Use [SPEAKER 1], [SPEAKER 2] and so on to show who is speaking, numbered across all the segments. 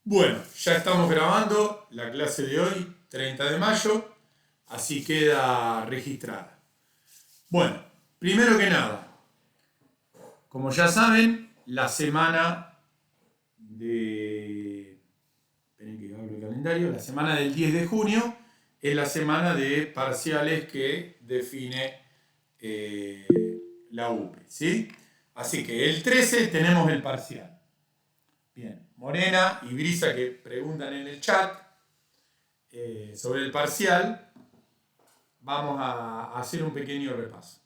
[SPEAKER 1] Bueno, ya estamos grabando la clase de hoy, 30 de mayo, así queda registrada. Bueno, primero que nada, como ya saben, la semana de... Esperen que abro el calendario. La semana del 10 de junio es la semana de parciales que define la UPE, ¿sí? Así que el 13 tenemos el parcial. Bien, Morena y Brisa que preguntan en el chat sobre el parcial, vamos a hacer un pequeño repaso.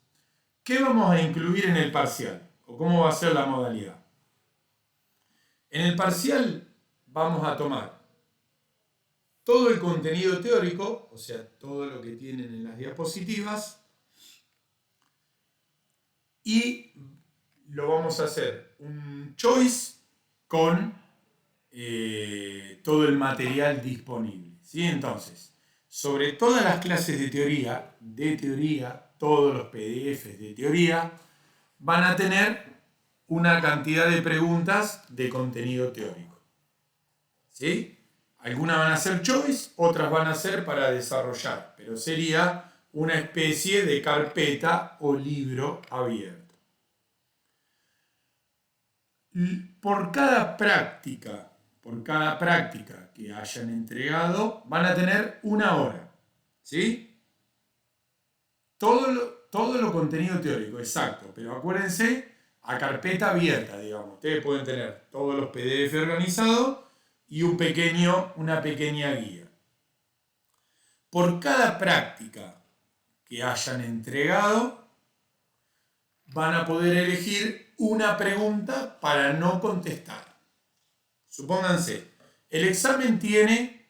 [SPEAKER 1] ¿Qué vamos a incluir en el parcial? ¿O cómo va a ser la modalidad? En el parcial vamos a tomar todo el contenido teórico, o sea, todo lo que tienen en las diapositivas, y lo vamos a hacer un choice con todo el material disponible, ¿sí? Entonces, sobre todas las clases de teoría, todos los PDFs de teoría, van a tener una cantidad de preguntas de contenido teórico, ¿sí? Algunas van a ser choice, otras van a ser para desarrollar, pero sería una especie de carpeta o libro abierto. Por cada práctica que hayan entregado, van a tener una hora, ¿sí? Todo lo contenido teórico, exacto, pero acuérdense, a carpeta abierta, digamos. Ustedes pueden tener todos los PDF organizados y una pequeña guía. Por cada práctica que hayan entregado, van a poder elegir una pregunta para no contestar. Supónganse, el examen tiene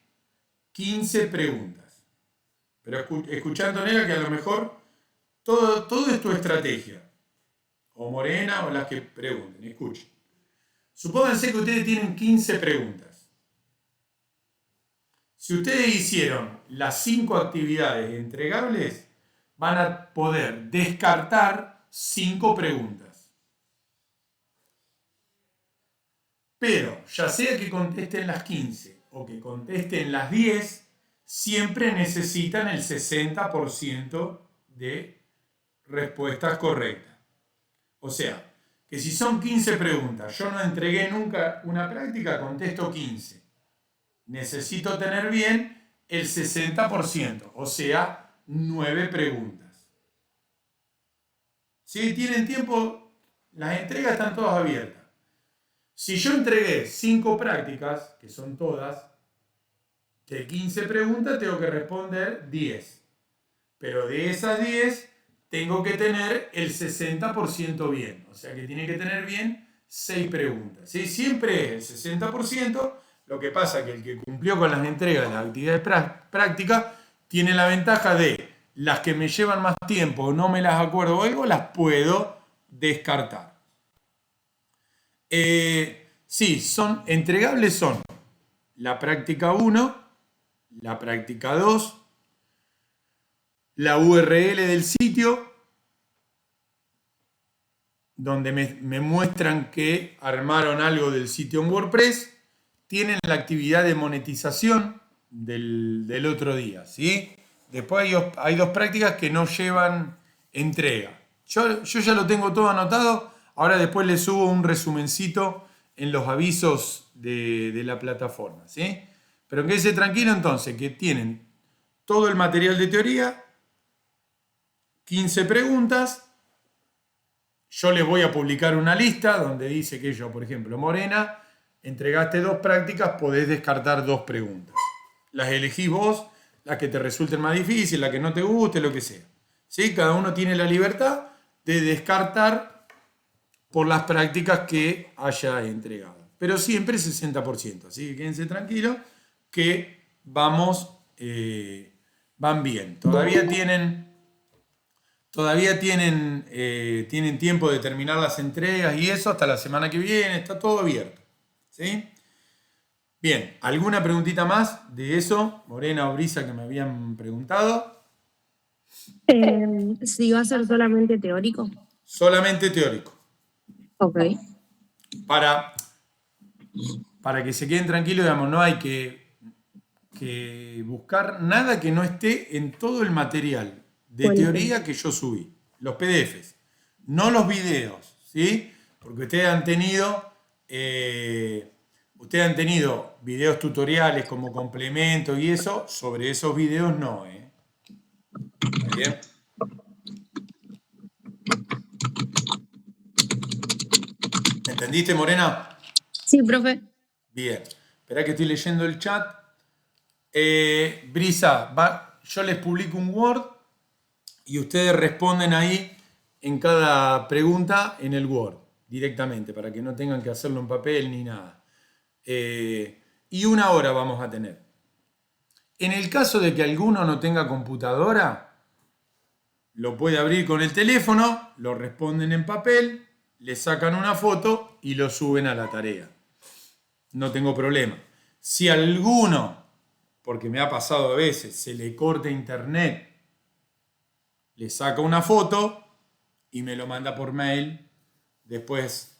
[SPEAKER 1] 15 preguntas, pero escuchando Nela que a lo mejor todo es tu estrategia, o Morena o las que pregunten, escuchen. Supónganse que ustedes tienen 15 preguntas. Si ustedes hicieron las 5 actividades entregables, van a poder descartar 5 preguntas. Pero, ya sea que contesten las 15 o que contesten las 10, siempre necesitan el 60% de respuestas correctas. O sea, que si son 15 preguntas, yo no entregué nunca una práctica, contesto 15. Necesito tener bien el 60%, o sea, 9 preguntas. Si tienen tiempo, las entregas están todas abiertas. Si yo entregué 5 prácticas, que son todas, de 15 preguntas tengo que responder 10. Pero de esas 10 tengo que tener el 60% bien. O sea que tiene que tener bien 6 preguntas. ¿Sí? Siempre es el 60%. Lo que pasa es que el que cumplió con las entregas de las actividades prácticas tiene la ventaja de las que me llevan más tiempo o no me las acuerdo o algo, las puedo descartar. Sí, son entregables son la práctica 1, la práctica 2, la URL del sitio, donde me muestran que armaron algo del sitio en WordPress, tienen la actividad de monetización del otro día, ¿sí? Después hay 2 prácticas que no llevan entrega. Yo ya lo tengo todo anotado, ahora después les subo un resumencito en los avisos de la plataforma, ¿sí? Pero quédense tranquilo entonces, que tienen todo el material de teoría, 15 preguntas. Yo les voy a publicar una lista donde dice que yo, por ejemplo, Morena, entregaste 2 prácticas, podés descartar 2 preguntas. Las elegís vos, las que te resulten más difíciles, las que no te guste, lo que sea. ¿Sí? Cada uno tiene la libertad de descartar por las prácticas que haya entregado. Pero siempre 60%. Así que quédense tranquilos que van bien. Todavía tienen tiempo de terminar las entregas y eso hasta la semana que viene, está todo abierto. ¿Sí? Bien, ¿alguna preguntita más de eso, Morena o Brisa, que me habían preguntado?
[SPEAKER 2] Si va a ser solamente teórico.
[SPEAKER 1] Solamente teórico.
[SPEAKER 2] Ok.
[SPEAKER 1] Para para que se queden tranquilos, digamos, no hay que buscar nada que no esté en todo el material de
[SPEAKER 2] Buenísimo.
[SPEAKER 1] teoría que yo subí. Los PDFs, no los videos, ¿sí? Porque ustedes han tenido videos tutoriales como complemento y eso, sobre esos videos no, ¿eh? ¿Está bien? ¿Entendiste, Morena?
[SPEAKER 2] Sí, profe.
[SPEAKER 1] Bien. Esperá que estoy leyendo el chat. Brisa, yo les publico un Word y ustedes responden ahí en cada pregunta en el Word directamente, para que no tengan que hacerlo en papel ni nada. Y 1 hora vamos a tener. En el caso de que alguno no tenga computadora, lo puede abrir con el teléfono, lo responden en papel, le sacan una foto y lo suben a la tarea. No tengo problema. Si alguno, porque me ha pasado a veces, se le corta internet, le saca una foto y me lo manda por mail después,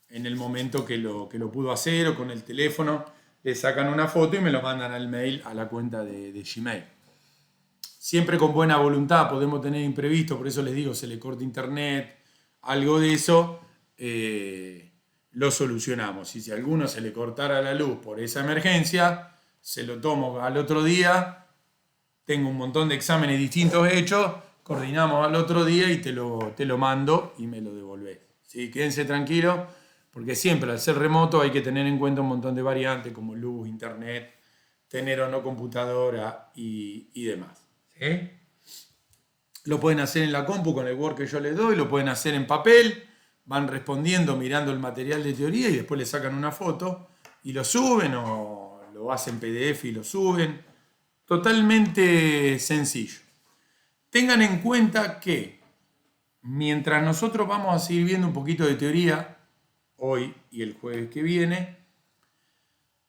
[SPEAKER 1] en el momento que lo pudo hacer, o con el teléfono le sacan una foto y me lo mandan al mail, a la cuenta de Gmail. Siempre con buena voluntad, podemos tener imprevisto, por eso les digo, se le corta internet, algo de eso, lo solucionamos. Y si a alguno se le cortara la luz por esa emergencia, se lo tomo al otro día, tengo un montón de exámenes distintos hechos, coordinamos al otro día y te lo mando y me lo devolvés. ¿Sí? Quédense tranquilos, porque siempre al ser remoto hay que tener en cuenta un montón de variantes como luz, internet, tener o no computadora y demás. ¿Sí? Lo pueden hacer en la compu con el Word que yo les doy, lo pueden hacer en papel, van respondiendo mirando el material de teoría y después le sacan una foto y lo suben, o lo hacen PDF y lo suben. Totalmente sencillo. Tengan en cuenta que mientras nosotros vamos a seguir viendo un poquito de teoría hoy y el jueves que viene,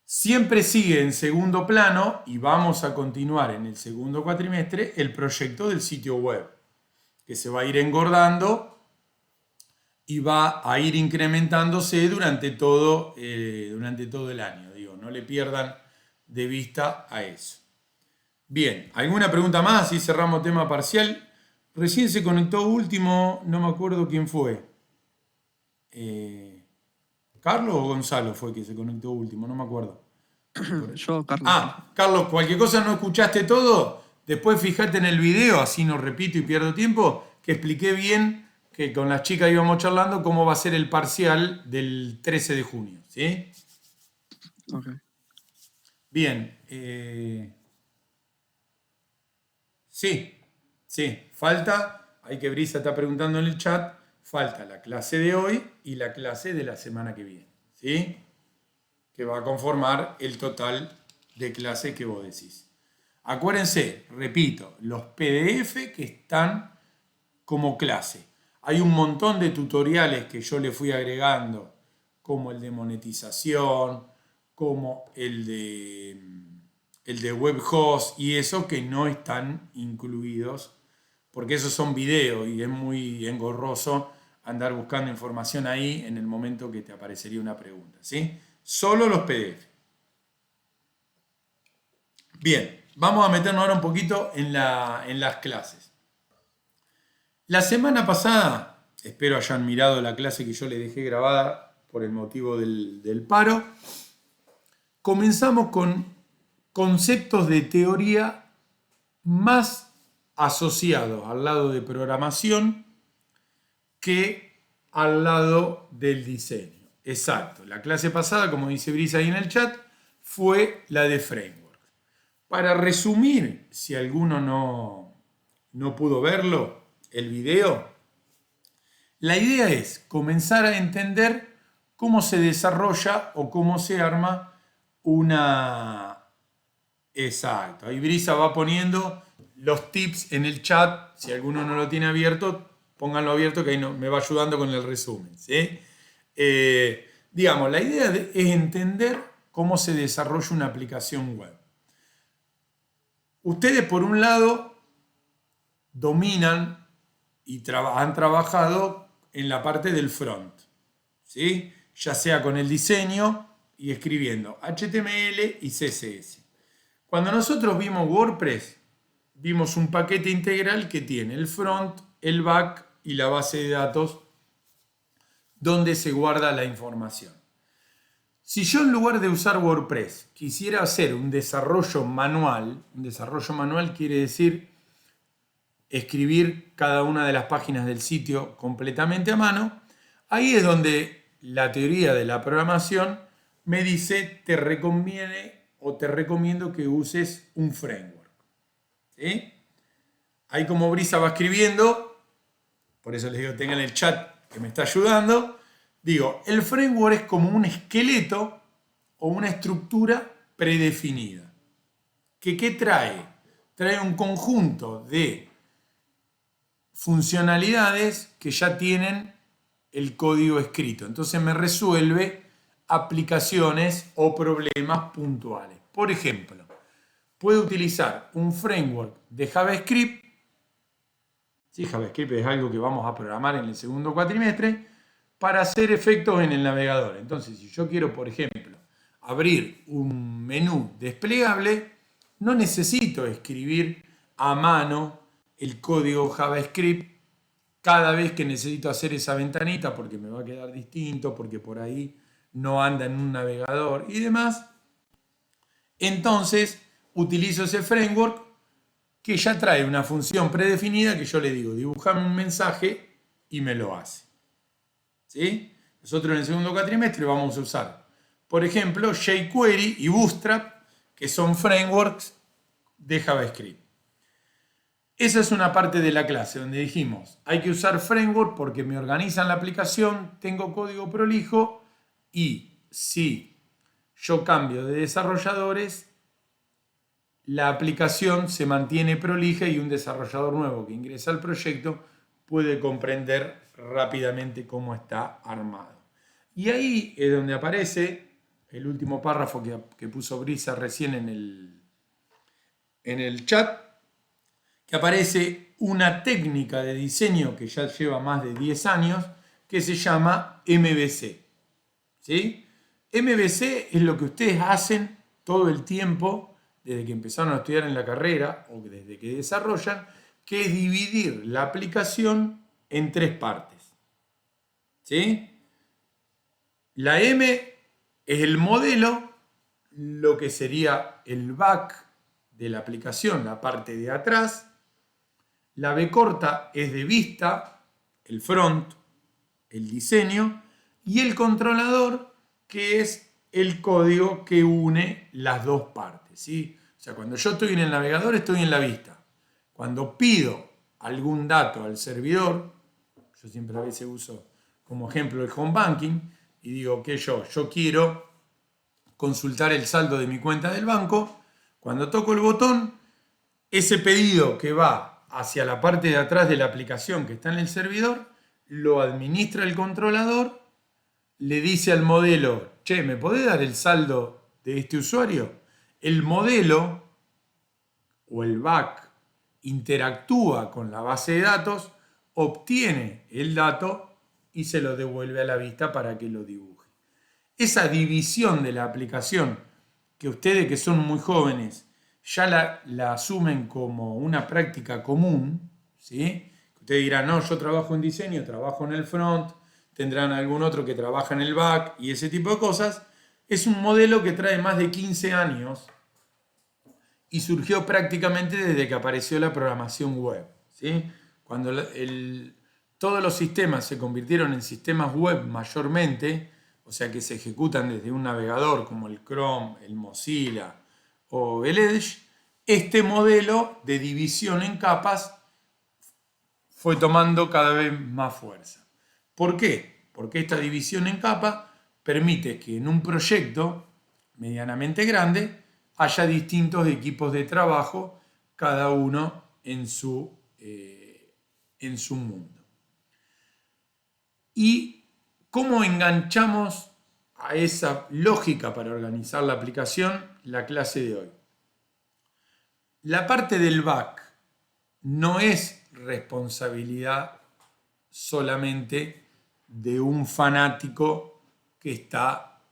[SPEAKER 1] siempre sigue en segundo plano, y vamos a continuar en el segundo cuatrimestre, el proyecto del sitio web, que se va a ir engordando y va a ir incrementándose durante todo el año. Digo, no le pierdan de vista a eso. Bien, ¿alguna pregunta más? Si cerramos tema parcial. Recién se conectó último, no me acuerdo quién fue. ¿Carlos o Gonzalo fue que se conectó último? No me acuerdo.
[SPEAKER 3] Yo, Carlos.
[SPEAKER 1] Carlos, cualquier cosa no escuchaste todo, después fíjate en el video, así no repito y pierdo tiempo, que expliqué bien, que con las chicas íbamos charlando cómo va a ser el parcial del 13 de junio. ¿Sí?
[SPEAKER 3] Ok.
[SPEAKER 1] Bien. Sí, falta, hay que Brisa está preguntando en el chat, falta la clase de hoy y la clase de la semana que viene, ¿sí? Que va a conformar el total de clases que vos decís. Acuérdense, repito, los PDF que están como clase. Hay un montón de tutoriales que yo le fui agregando, como el de monetización, como el de web host y eso, que no están incluidos, porque esos son videos y es muy engorroso andar buscando información ahí en el momento que te aparecería una pregunta, ¿sí? Solo los PDF. Bien, vamos a meternos ahora un poquito en las clases. La semana pasada, espero hayan mirado la clase que yo les dejé grabada por el motivo del paro, comenzamos con conceptos de teoría más asociados al lado de programación que al lado del diseño. Exacto, la clase pasada, como dice Brisa ahí en el chat, fue la de framework. Para resumir, si alguno no pudo verlo, el video, la idea es comenzar a entender cómo se desarrolla o cómo se arma una... Exacto, ahí Brisa va poniendo los tips en el chat. Si alguno no lo tiene abierto, pónganlo abierto, que ahí me va ayudando con el resumen, ¿sí? Digamos, la idea es entender cómo se desarrolla una aplicación web. Ustedes, por un lado, dominan y han trabajado en la parte del front, ¿sí? Ya sea con el diseño y escribiendo HTML y CSS. Cuando nosotros vimos WordPress, vimos un paquete integral que tiene el front, el back y la base de datos donde se guarda la información. Si yo en lugar de usar WordPress quisiera hacer un desarrollo manual quiere decir escribir cada una de las páginas del sitio completamente a mano, ahí es donde la teoría de la programación me dice te reconviene o te recomiendo que uses un framework. ¿Sí? Ahí como Brisa va escribiendo, por eso les digo tengan el chat que me está ayudando, digo, el framework es como un esqueleto o una estructura predefinida. ¿Qué trae? Trae un conjunto de funcionalidades que ya tienen el código escrito. Entonces me resuelve aplicaciones o problemas puntuales. Por ejemplo, puedo utilizar un framework de JavaScript. Sí, JavaScript es algo que vamos a programar en el segundo cuatrimestre para hacer efectos en el navegador. Entonces, si yo quiero, por ejemplo, abrir un menú desplegable, no necesito escribir a mano el código JavaScript cada vez que necesito hacer esa ventanita porque me va a quedar distinto, porque por ahí no anda en un navegador y demás. Entonces, utilizo ese framework que ya trae una función predefinida que yo le digo, dibujame un mensaje y me lo hace. ¿Sí? Nosotros en el segundo cuatrimestre vamos a usar, por ejemplo, jQuery y Bootstrap, que son frameworks de JavaScript. Esa es una parte de la clase donde dijimos, hay que usar framework porque me organizan la aplicación, tengo código prolijo y si yo cambio de desarrolladores, la aplicación se mantiene prolija y un desarrollador nuevo que ingresa al proyecto puede comprender rápidamente cómo está armado. Y ahí es donde aparece el último párrafo que puso Brisa recién en el chat, que aparece una técnica de diseño que ya lleva más de 10 años, que se llama MVC. ¿Sí? MVC es lo que ustedes hacen todo el tiempo, desde que empezaron a estudiar en la carrera o desde que desarrollan, que es dividir la aplicación en 3 partes. ¿Sí? La M es el modelo, lo que sería el back de la aplicación, la parte de atrás. La B corta es de vista, el front, el diseño, y el controlador, que es el código que une las dos partes. ¿Sí? O sea, cuando yo estoy en el navegador, estoy en la vista. Cuando pido algún dato al servidor, yo siempre a veces uso como ejemplo el home banking, y digo que yo quiero consultar el saldo de mi cuenta del banco. Cuando toco el botón, ese pedido que va hacia la parte de atrás de la aplicación que está en el servidor, lo administra el controlador, le dice al modelo, che, ¿me podés dar el saldo de este usuario? El modelo o el back interactúa con la base de datos, obtiene el dato y se lo devuelve a la vista para que lo dibuje. Esa división de la aplicación, que ustedes que son muy jóvenes ya la asumen como una práctica común, ¿sí? Ustedes dirán, no, yo trabajo en diseño, trabajo en el front, tendrán algún otro que trabaja en el back y ese tipo de cosas. Es un modelo que trae más de 15 años y surgió prácticamente desde que apareció la programación web, ¿sí? Cuando todos los sistemas se convirtieron en sistemas web mayormente, o sea que se ejecutan desde un navegador como el Chrome, el Mozilla o el Edge, este modelo de división en capas fue tomando cada vez más fuerza. ¿Por qué? Porque esta división en capas permite que en un proyecto medianamente grande haya distintos equipos de trabajo, cada uno en su mundo. ¿Y cómo enganchamos a esa lógica para organizar la aplicación? La clase de hoy. La parte del back no es responsabilidad solamente de un fanático que está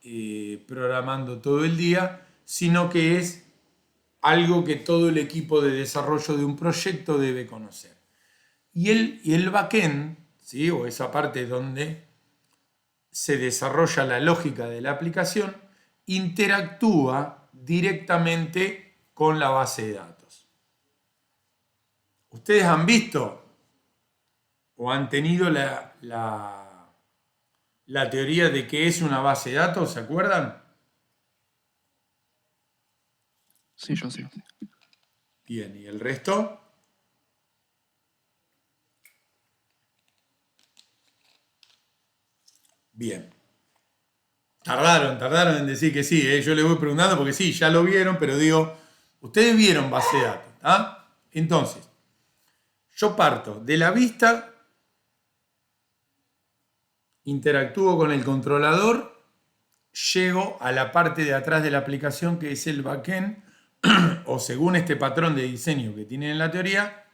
[SPEAKER 1] programando todo el día, sino que es algo que todo el equipo de desarrollo de un proyecto debe conocer. Y el backend, ¿sí? O esa parte donde se desarrolla la lógica de la aplicación, interactúa directamente con la base de datos. ¿Ustedes han visto o han tenido la teoría de qué es una base de datos? ¿Se acuerdan?
[SPEAKER 3] Sí, yo sí.
[SPEAKER 1] Bien, ¿y el resto? Bien. Tardaron en decir que sí, ¿eh? Yo les voy preguntando porque sí, ya lo vieron, pero digo, ustedes vieron base de datos, ¿ah? Entonces, yo parto de la vista, interactúo con el controlador, llego a la parte de atrás de la aplicación que es el backend, o según este patrón de diseño que tienen en la teoría,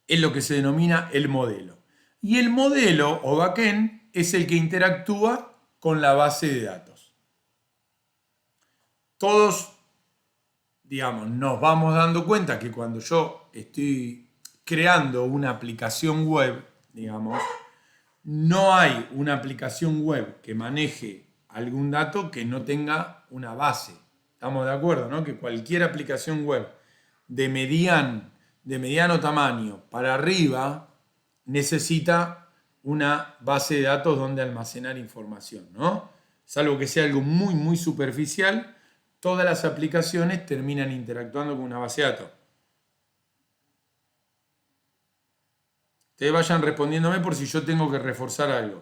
[SPEAKER 1] es lo que se denomina el modelo. Y el modelo o backend es el que interactúa con la base de datos. Todos, digamos, nos vamos dando cuenta que cuando yo estoy creando una aplicación web, digamos, no hay una aplicación web que maneje algún dato que no tenga una base. ¿Estamos de acuerdo, no? Que cualquier aplicación web de mediano tamaño para arriba necesita una base de datos donde almacenar información, ¿no? Salvo que sea algo muy, muy superficial, todas las aplicaciones terminan interactuando con una base de datos. Ustedes vayan respondiéndome por si yo tengo que reforzar algo.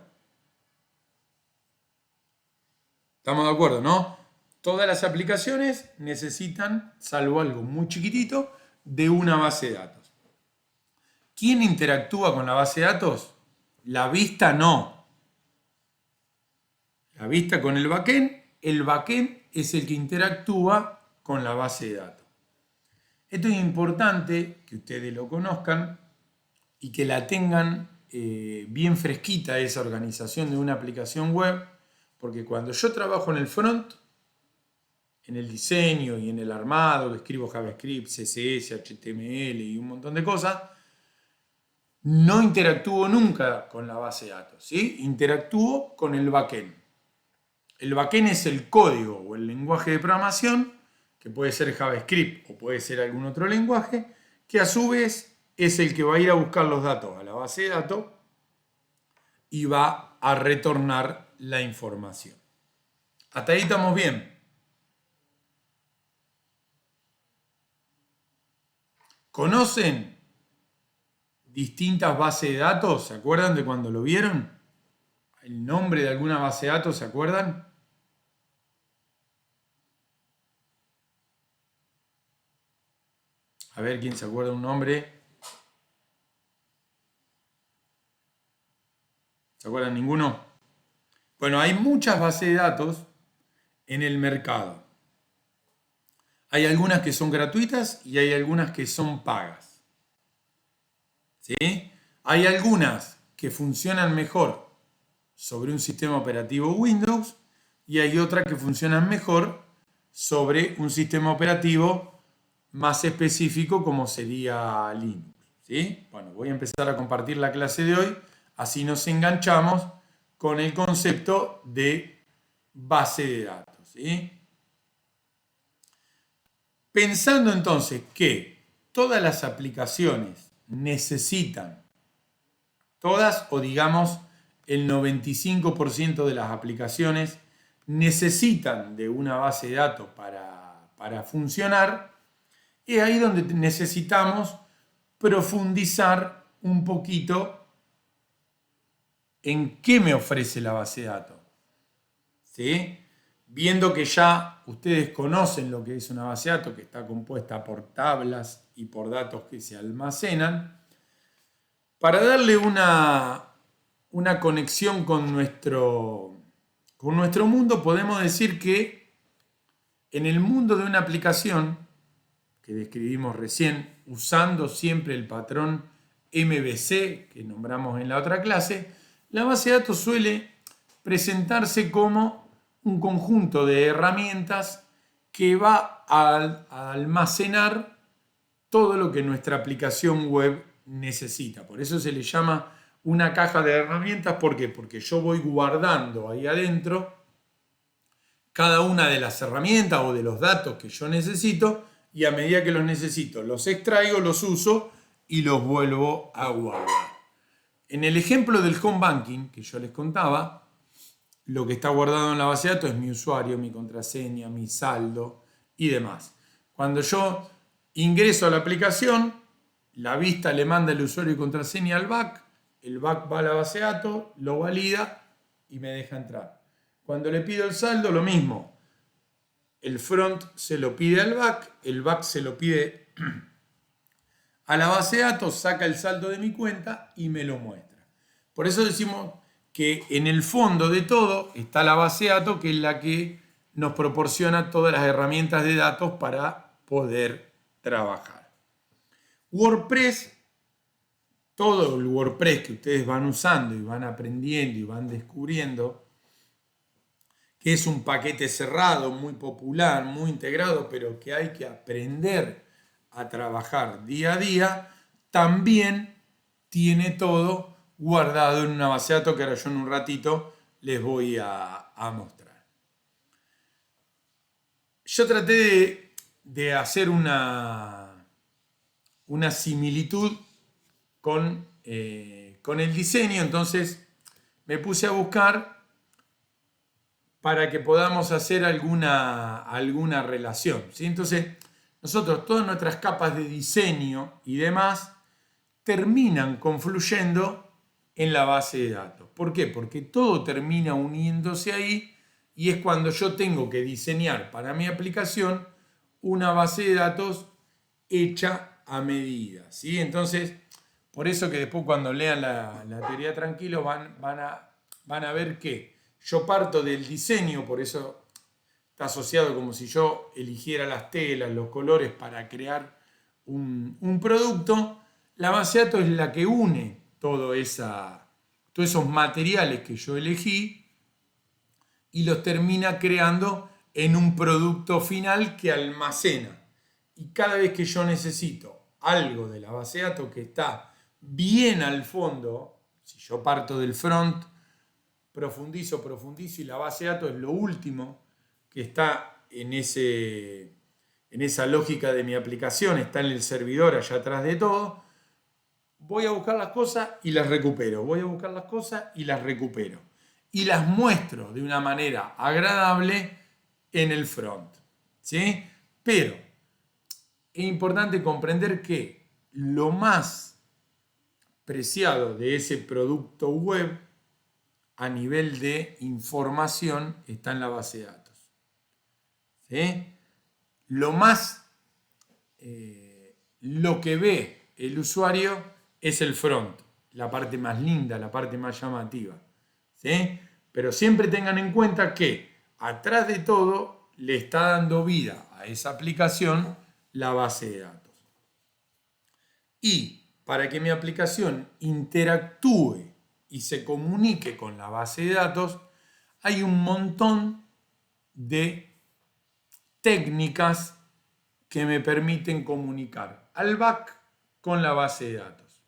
[SPEAKER 1] ¿Estamos de acuerdo, no? Todas las aplicaciones necesitan, salvo algo muy chiquitito, de una base de datos. ¿Quién interactúa con la base de datos? La vista no. La vista con el backend. El backend es el que interactúa con la base de datos. Esto es importante que ustedes lo conozcan y que la tengan bien fresquita esa organización de una aplicación web, porque cuando yo trabajo en el front, en el diseño y en el armado, que escribo JavaScript, CSS, HTML y un montón de cosas, no interactúo nunca con la base de datos, ¿sí? Interactúo con el backend. El backend es el código o el lenguaje de programación, que puede ser JavaScript o puede ser algún otro lenguaje, que a su vez es el que va a ir a buscar los datos a la base de datos y va a retornar la información. ¿Hasta ahí estamos bien? ¿Conocen distintas bases de datos? ¿Se acuerdan de cuando lo vieron? ¿El nombre de alguna base de datos se acuerdan? A ver quién se acuerda un nombre. ¿Se acuerdan ninguno? Bueno, hay muchas bases de datos en el mercado. Hay algunas que son gratuitas y hay algunas que son pagas. ¿Sí? Hay algunas que funcionan mejor sobre un sistema operativo Windows y hay otras que funcionan mejor sobre un sistema operativo más específico como sería Linux. ¿Sí? Bueno, voy a empezar a compartir la clase de hoy, así nos enganchamos con el concepto de base de datos. ¿Sí? Pensando entonces que todas las aplicaciones necesitan, todas o digamos el 95% de las aplicaciones necesitan de una base de datos para funcionar, es ahí donde necesitamos profundizar un poquito en qué me ofrece la base de datos. ¿Sí? Viendo que ya ustedes conocen lo que es una base de datos, que está compuesta por tablas y por datos que se almacenan, para darle una conexión con nuestro mundo, podemos decir que en el mundo de una aplicación, que describimos recién, usando siempre el patrón MVC que nombramos en la otra clase, la base de datos suele presentarse como un conjunto de herramientas que va a almacenar todo lo que nuestra aplicación web necesita. Por eso se le llama una caja de herramientas. ¿Por qué? Porque yo voy guardando ahí adentro cada una de las herramientas o de los datos que yo necesito, y a medida que los necesito los extraigo, los uso y los vuelvo a guardar. En el ejemplo del home banking que yo les contaba, lo que está guardado en la base de datos es mi usuario, mi contraseña, mi saldo y demás. Cuando yo ingreso a la aplicación, la vista le manda el usuario y contraseña al back, el back va a la base de datos, lo valida y me deja entrar. Cuando le pido el saldo, lo mismo. El front se lo pide al back, el back se lo pide a la base de datos, saca el saldo de mi cuenta y me lo muestra. Por eso decimos que en el fondo de todo está la base de datos, que es la que nos proporciona todas las herramientas de datos para poder trabajar. WordPress, todo el WordPress que ustedes van usando y van aprendiendo y van descubriendo, que es un paquete cerrado, muy popular, muy integrado, pero que hay que aprender a trabajar día a día, también tiene todo guardado en una base de datos que ahora yo en un ratito les voy a mostrar. Yo traté de hacer una similitud con el diseño, entonces me puse a buscar para que podamos hacer alguna relación, ¿sí? Entonces, nosotros, todas nuestras capas de diseño y demás terminan confluyendo en la base de datos. ¿Por qué? Porque todo termina uniéndose ahí, y es cuando yo tengo que diseñar para mi aplicación una base de datos hecha a medida, ¿sí? Entonces, por eso que después cuando lean la teoría tranquilo van a ver que yo parto del diseño, por eso está asociado como si yo eligiera las telas, los colores para crear un producto. La base de datos es la que une todos esos materiales que yo elegí y los termina creando en un producto final que almacena. Y cada vez que yo necesito algo de la base de datos que está bien al fondo, si yo parto del front, profundizo y la base de datos es lo último que está en esa lógica de mi aplicación, está en el servidor allá atrás de todo, voy a buscar las cosas y las recupero, voy a buscar las cosas y las recupero, y las muestro de una manera agradable en el front, ¿sí? Pero es importante comprender que lo más preciado de ese producto web a nivel de información está en la base de datos, ¿sí? Lo que ve el usuario es el front, la parte más linda, la parte más llamativa, ¿sí? Pero siempre tengan en cuenta que atrás de todo le está dando vida a esa aplicación la base de datos. Y para que mi aplicación interactúe y se comunique con la base de datos, hay un montón de técnicas que me permiten comunicar al back con la base de datos.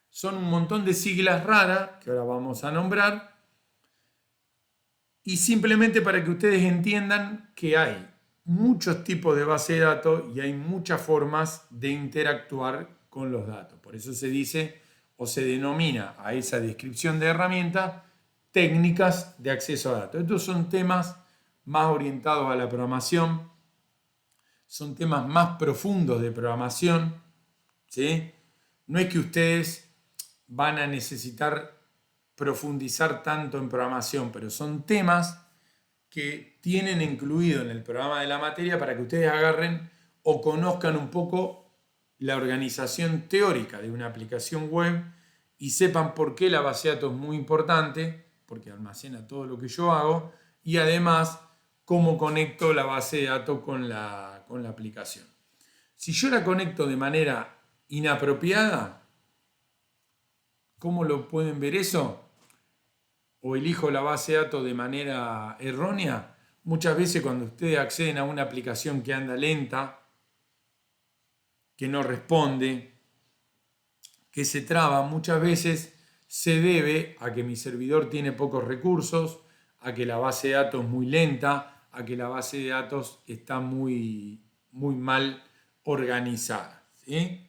[SPEAKER 1] Son un montón de siglas raras que ahora vamos a nombrar, y simplemente para que ustedes entiendan que hay muchos tipos de base de datos y hay muchas formas de interactuar con los datos. Por eso se dice o se denomina a esa descripción de herramientas técnicas de acceso a datos. Estos son temas más orientados a la programación, son temas más profundos de programación, ¿sí? No es que ustedes van a necesitar profundizar tanto en programación, pero son temas que tienen incluido en el programa de la materia para que ustedes agarren o conozcan un poco la organización teórica de una aplicación web y sepan por qué la base de datos es muy importante, porque almacena todo lo que yo hago, y además cómo conecto la base de datos con la aplicación. Si yo la conecto de manera inapropiada, ¿cómo lo pueden ver eso? o elijo la base de datos de manera errónea, muchas veces cuando ustedes acceden a una aplicación que anda lenta, que no responde, que se traba, muchas veces se debe a que mi servidor tiene pocos recursos, a que la base de datos es muy lenta, a que la base de datos está muy mal organizada, ¿sí?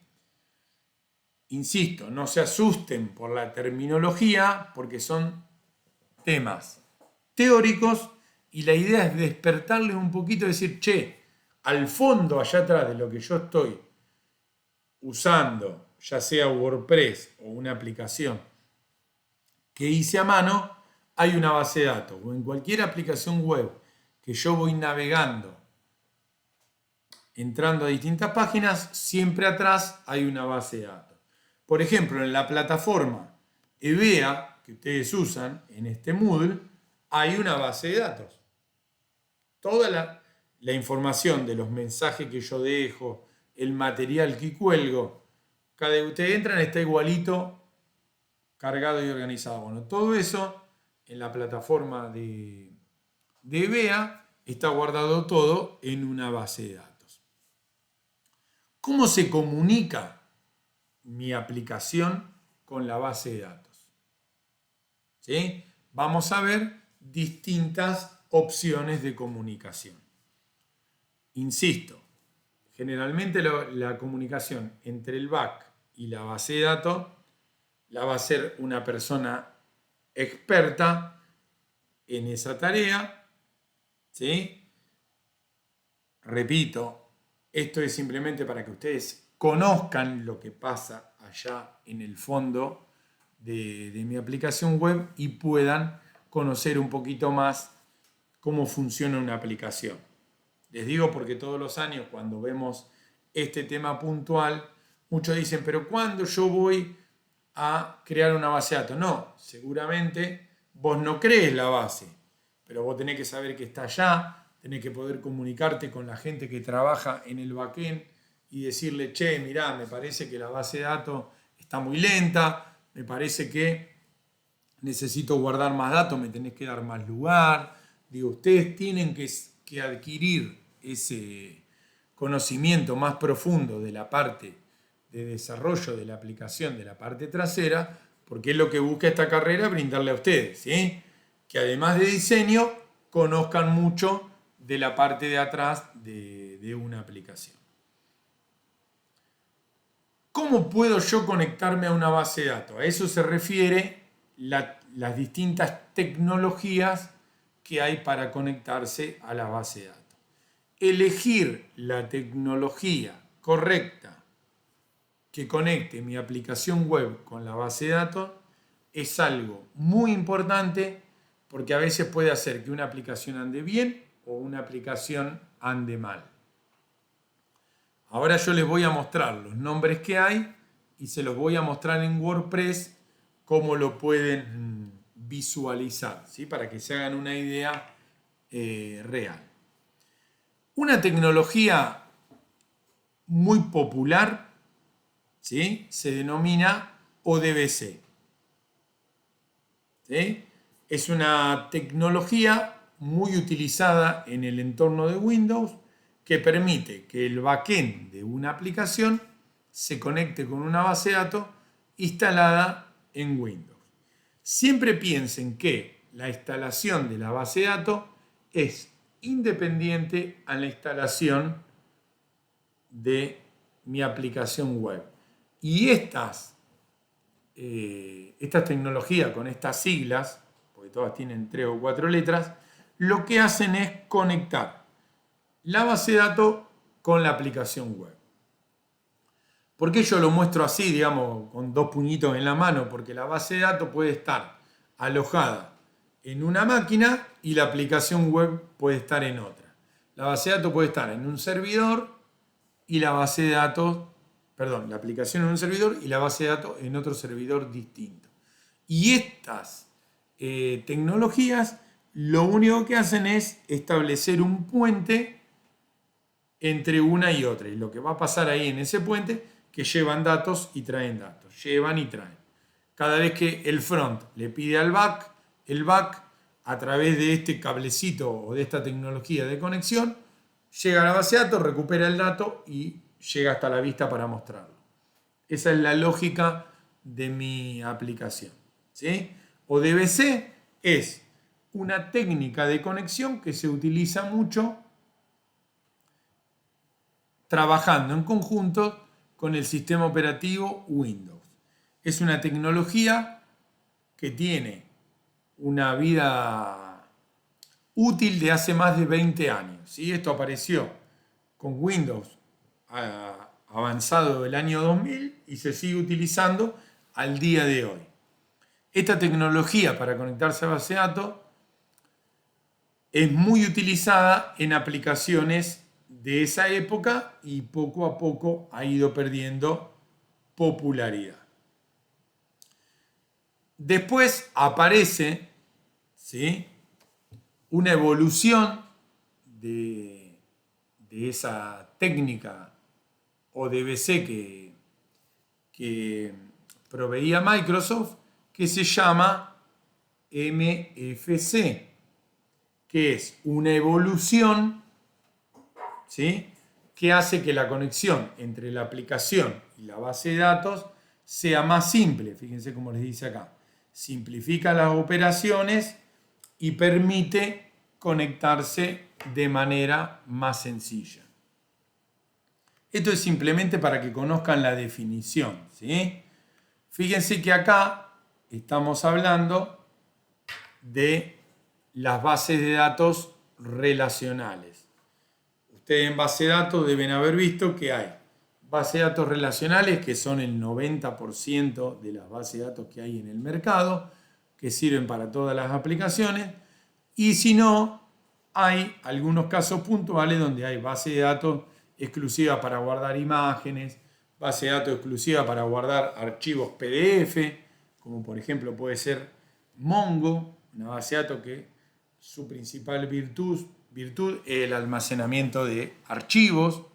[SPEAKER 1] Insisto, no se asusten por la terminología porque son temas teóricos y la idea es despertarles un poquito y decir, che, al fondo, allá atrás de lo que yo estoy usando, ya sea WordPress o una aplicación que hice a mano, hay una base de datos. O en cualquier aplicación web que yo voy navegando, entrando a distintas páginas, siempre atrás hay una base de datos. Por ejemplo, en la plataforma EBEA que ustedes usan en este Moodle, hay una base de datos. Toda la información de los mensajes que yo dejo, el material que cuelgo, cada vez que ustedes entran está igualito, cargado y organizado. Bueno, todo eso en la plataforma de EBEA está guardado todo en una base de datos. ¿Cómo se comunica mi aplicación con la base de datos? ¿Sí? Vamos a ver distintas opciones de comunicación. Insisto, generalmente la comunicación entre el back y la base de datos la va a hacer una persona experta en esa tarea, ¿sí? Repito, esto es simplemente para que ustedes conozcan lo que pasa allá en el fondo de mi aplicación web y puedan conocer un poquito más cómo funciona una aplicación. Les digo porque todos los años cuando vemos este tema puntual, muchos dicen, pero ¿cuándo yo voy a crear una base de datos? No, seguramente vos no crees la base, pero vos tenés que saber que está allá, tenés que poder comunicarte con la gente que trabaja en el backend y decirle, che, mirá, me parece que la base de datos está muy lenta, me parece que necesito guardar más datos, me tenés que dar más lugar. Digo, ustedes tienen que adquirir ese conocimiento más profundo de la parte de desarrollo de la aplicación, de la parte trasera, porque es lo que busca esta carrera, brindarle a ustedes, ¿sí? Que además de diseño, conozcan mucho de la parte de atrás de una aplicación. ¿Cómo puedo yo conectarme a una base de datos? A eso se refiere las distintas tecnologías que hay para conectarse a la base de datos. Elegir la tecnología correcta que conecte mi aplicación web con la base de datos es algo muy importante porque a veces puede hacer que una aplicación ande bien o una aplicación ande mal. Ahora yo les voy a mostrar los nombres que hay y se los voy a mostrar en WordPress cómo lo pueden visualizar, ¿sí? Para que se hagan una idea real. Una tecnología muy popular, ¿sí? Se denomina ODBC. ¿Sí? Es una tecnología muy utilizada en el entorno de Windows que permite que el backend de una aplicación se conecte con una base de datos instalada en Windows. Siempre piensen que la instalación de la base de datos es independiente a la instalación de mi aplicación web. Y estas tecnologías con estas siglas, porque todas tienen 3 o 4 letras, lo que hacen es conectar la base de datos con la aplicación web. ¿Por qué yo lo muestro así, digamos, con 2 puñitos en la mano? Porque la base de datos puede estar alojada en una máquina y la aplicación web puede estar en otra. La base de datos puede estar en un servidor y la base de datos, la aplicación en un servidor y la base de datos en otro servidor distinto. Y estas tecnologías lo único que hacen es establecer un puente entre una y otra. Y lo que va a pasar ahí en ese puente, que llevan datos y traen datos. Llevan y traen. Cada vez que el front le pide al back el back, a través de este cablecito o de esta tecnología de conexión, llega a la base de datos, recupera el dato y llega hasta la vista para mostrarlo. Esa es la lógica de mi aplicación, ¿sí? ODBC es una técnica de conexión que se utiliza mucho trabajando en conjunto con el sistema operativo Windows. Es una tecnología que tiene una vida útil de hace más de 20 años, ¿sí? Esto apareció con Windows avanzado del año 2000 y se sigue utilizando al día de hoy. Esta tecnología para conectarse a base de datos es muy utilizada en aplicaciones de esa época y poco a poco ha ido perdiendo popularidad. Después aparece, ¿sí?, una evolución de esa técnica ODBC que proveía Microsoft, que se llama MFC, que es una evolución, ¿sí?, que hace que la conexión entre la aplicación y la base de datos sea más simple. Fíjense cómo les dice acá. Simplifica las operaciones y permite conectarse de manera más sencilla. Esto es simplemente para que conozcan la definición, ¿sí? Fíjense que acá estamos hablando de las bases de datos relacionales. Ustedes en base de datos deben haber visto que hay bases de datos relacionales, que son el 90% de las bases de datos que hay en el mercado, que sirven para todas las aplicaciones, y si no, hay algunos casos puntuales donde hay bases de datos exclusivas para guardar imágenes, base de datos exclusiva para guardar archivos PDF, como por ejemplo puede ser Mongo, una base de datos que su principal virtud es el almacenamiento de archivos,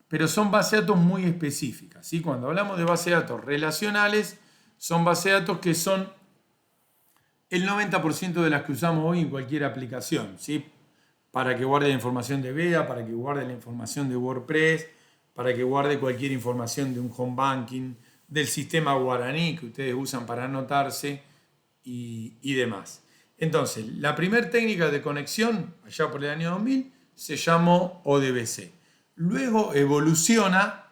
[SPEAKER 1] pero son bases de datos muy específicas, ¿sí? Cuando hablamos de bases de datos relacionales, son bases de datos que son el 90% de las que usamos hoy en cualquier aplicación, ¿sí? Para que guarde la información de Veda, para que guarde la información de WordPress, para que guarde cualquier información de un home banking, del sistema Guaraní que ustedes usan para anotarse y demás. Entonces, la primera técnica de conexión, allá por el año 2000, se llamó ODBC. Luego evoluciona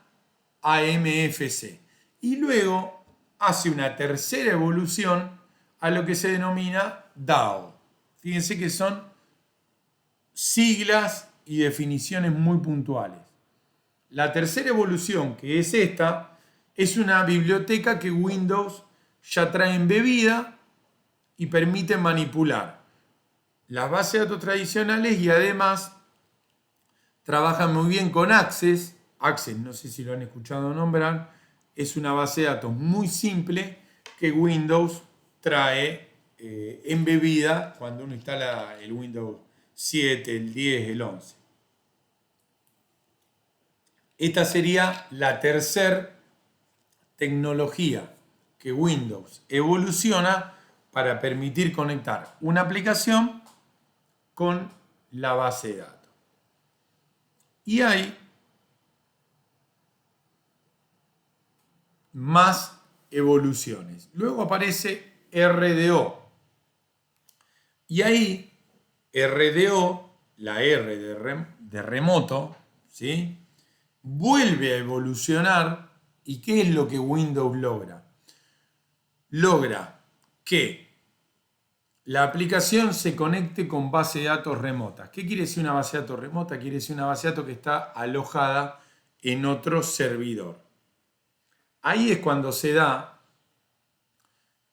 [SPEAKER 1] a MFC. Y luego hace una tercera evolución a lo que se denomina DAO. Fíjense que son siglas y definiciones muy puntuales. La tercera evolución, que es esta, es una biblioteca que Windows ya trae embebida y permite manipular las bases de datos tradicionales y además trabaja muy bien con Access. Access, no sé si lo han escuchado nombrar, es una base de datos muy simple que Windows trae embebida cuando uno instala el Windows 7, el 10, el 11. Esta sería la tercera tecnología que Windows evoluciona para permitir conectar una aplicación con la base de datos. Y hay más evoluciones. Luego aparece RDO. Y ahí RDO, la R de remoto, ¿sí?, vuelve a evolucionar. ¿Y qué es lo que Windows logra? Logra que la aplicación se conecte con base de datos remotas. ¿Qué quiere decir una base de datos remota? Quiere decir una base de datos que está alojada en otro servidor. Ahí es cuando se da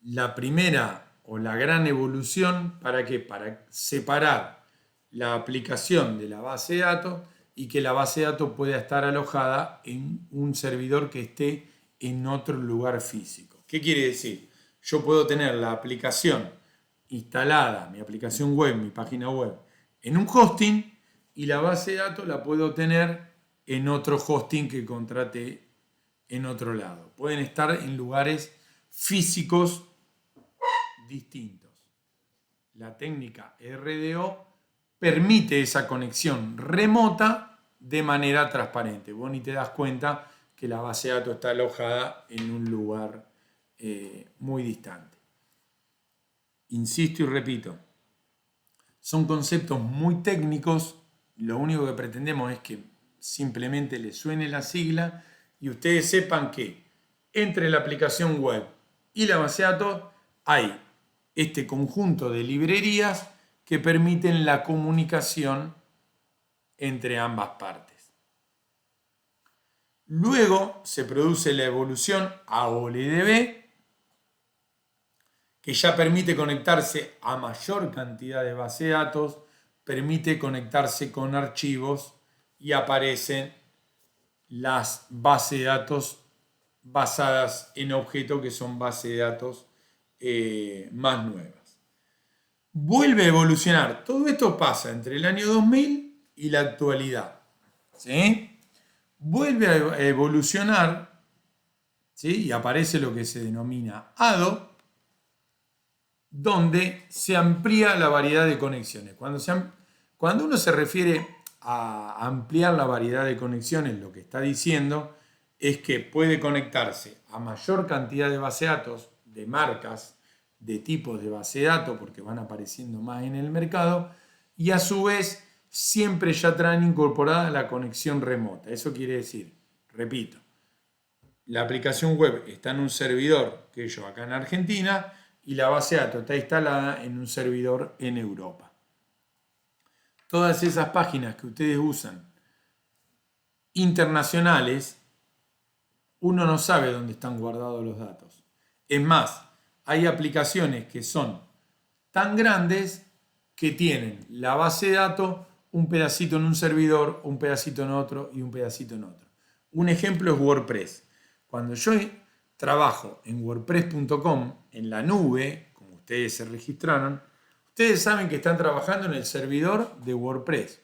[SPEAKER 1] la primera o la gran evolución. ¿Para qué? Para separar la aplicación de la base de datos y que la base de datos pueda estar alojada en un servidor que esté en otro lugar físico. ¿Qué quiere decir? Yo puedo tener la aplicación instalada, mi aplicación web, mi página web, en un hosting y la base de datos la puedo tener en otro hosting que contrate en otro lado. Pueden estar en lugares físicos distintos. la técnica RDO permite esa conexión remota de manera transparente. Vos ni te das cuenta que la base de datos está alojada en un lugar muy distante. Insisto y repito, son conceptos muy técnicos. Lo único que pretendemos es que simplemente les suene la sigla y ustedes sepan que entre la aplicación web y la base de datos hay este conjunto de librerías que permiten la comunicación entre ambas partes. Luego se produce la evolución a OLEDB, que ya permite conectarse a mayor cantidad de base de datos, permite conectarse con archivos y aparecen las bases de datos basadas en objetos, que son bases de datos más nuevas. Vuelve a evolucionar. Todo esto pasa entre el año 2000 y la actualidad. ¿Sí? Vuelve a evolucionar, ¿sí? Y aparece lo que se denomina ADO, donde se amplía la variedad de conexiones. Cuando uno se refiere a ampliar la variedad de conexiones, lo que está diciendo es que puede conectarse a mayor cantidad de base de datos, de marcas, de tipos de base de datos, porque van apareciendo más en el mercado, y a su vez siempre ya traen incorporada la conexión remota. Eso quiere decir, repito, la aplicación web está en un servidor, que yo acá en Argentina, y la base de datos está instalada en un servidor en Europa. Todas esas páginas que ustedes usan internacionales, uno no sabe dónde están guardados los datos. Es más, hay aplicaciones que son tan grandes que tienen la base de datos, un pedacito en un servidor, un pedacito en otro y un pedacito en otro. Un ejemplo es WordPress. Cuando yo trabajo en wordpress.com, en la nube, como ustedes se registraron, ustedes saben que están trabajando en el servidor de WordPress.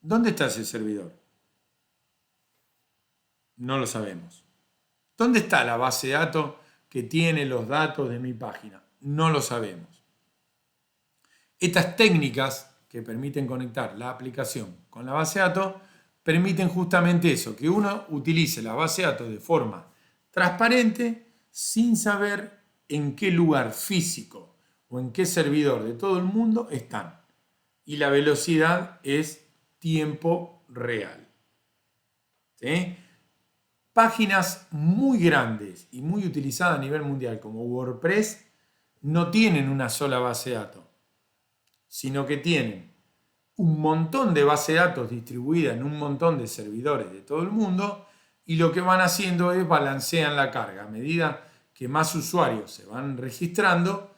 [SPEAKER 1] ¿Dónde está ese servidor? No lo sabemos. ¿Dónde está la base de datos que tiene los datos de mi página? No lo sabemos. Estas técnicas que permiten conectar la aplicación con la base de datos permiten justamente eso, que uno utilice la base de datos de forma transparente sin saber en qué lugar físico o en qué servidor de todo el mundo están. Y la velocidad es tiempo real. ¿Sí? Páginas muy grandes y muy utilizadas a nivel mundial como WordPress no tienen una sola base de datos, sino que tienen un montón de bases de datos distribuidas en un montón de servidores de todo el mundo, y lo que van haciendo es balancean la carga. A medida que más usuarios se van registrando,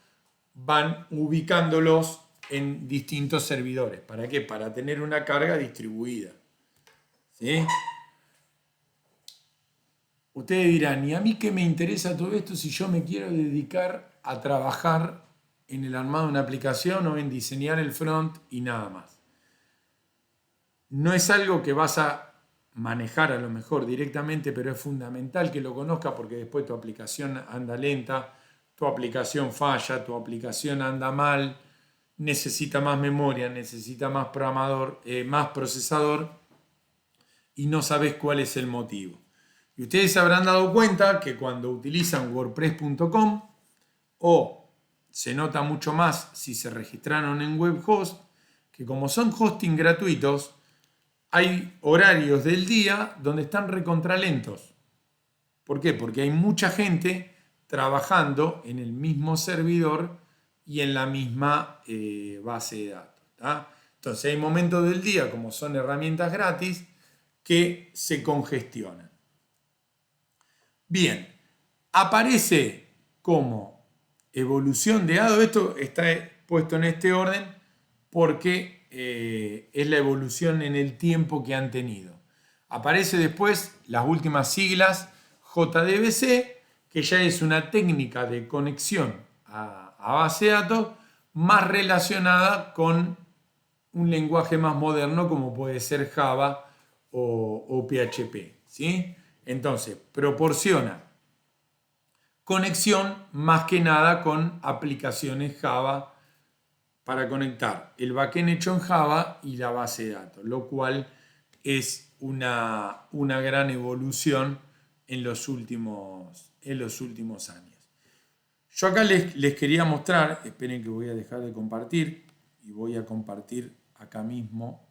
[SPEAKER 1] van ubicándolos en distintos servidores. ¿Para qué? Para tener una carga distribuida. ¿Sí? Ustedes dirán, ¿y a mí qué me interesa todo esto si yo me quiero dedicar a trabajar en el armado de una aplicación o en diseñar el front y nada más? No es algo que vas a manejar a lo mejor directamente, pero es fundamental que lo conozcas, porque después tu aplicación anda lenta, tu aplicación falla, tu aplicación anda mal, necesita más memoria, necesita más programador, más procesador, y no sabes cuál es el motivo. Y ustedes se habrán dado cuenta que cuando utilizan wordpress.com, o se nota mucho más si se registraron en webhost, que como son hosting gratuitos, hay horarios del día donde están recontralentos. ¿Por qué? Porque hay mucha gente trabajando en el mismo servidor y en la misma base de datos. ¿tá? Entonces hay momentos del día, como son herramientas gratis, que se congestionan. Bien, aparece como evolución de ADO. Esto está puesto en este orden porque es la evolución en el tiempo que han tenido. Aparece después las últimas siglas JDBC, que ya es una técnica de conexión a base de datos más relacionada con un lenguaje más moderno como puede ser Java o PHP. ¿sí? Entonces, proporciona conexión más que nada con aplicaciones Java para conectar el backend hecho en Java y la base de datos, lo cual es una gran evolución en los últimos años. Yo acá les quería mostrar, esperen que voy a dejar de compartir y voy a compartir acá mismo